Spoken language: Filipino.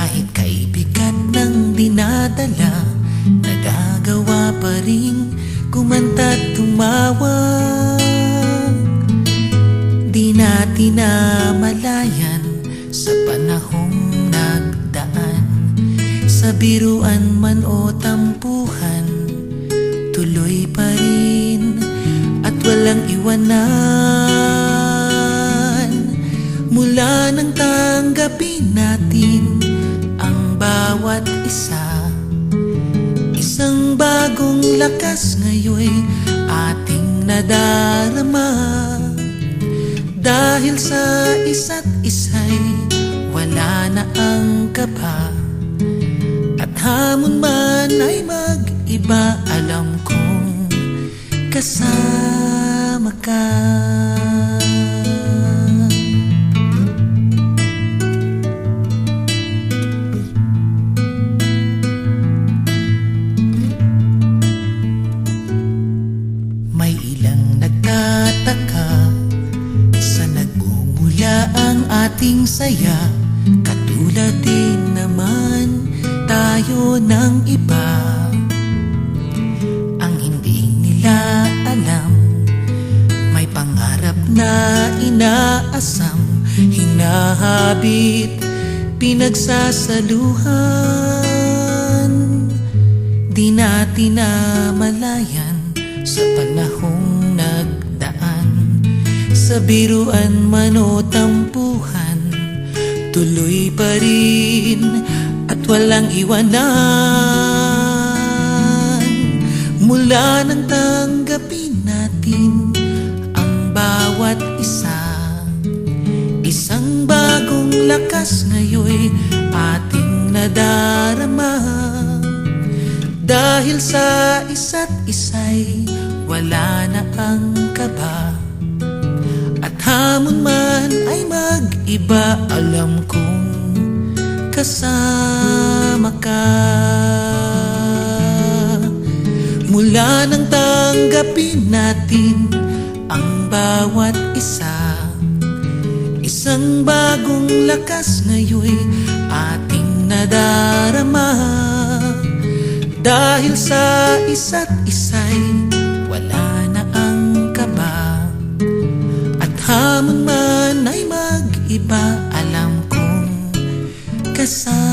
Kahit kaibigan ng dinadala, nagagawa pa rin kumanta't tumawag. Di natin namalayan sa panahong nagdaan, sa biruan man o tampuhan, tuloy pa rin at walang iwanan. Mula nang tanggapin natin ang bawat isa, isang bagong lakas ngayon'y ating nadarama. Dahil sa isa't isa'y wala na ang kaba, at hamon man ay mag-iba, alam kong kasama ka. May ilang nagtataka sa nagmumula ang ating saya, katulad din naman tayo ng iba. Ang hindi nila alam, may pangarap na inaasam, hinahabit, pinagsasaluhan. Di natin namalayan sa panahong nagdaan, sa biruan man o tampuhan, tuloy pa rin at walang iwanan. Mula nang tanggapin natin ang bawat isa, isang bagong lakas ngayon'y ating nadarama. Dahil sa isa't isa'y wala na ang kaba, at hamon man ay mag-iba, alam kong kasama ka. Mula nang tanggapin natin ang bawat isa, isang bagong lakas ngayon'y ating nadarama. Dahil sa isa't isa'y wala na ang kaba, at hamon man ay mag-iba, alam kong kasama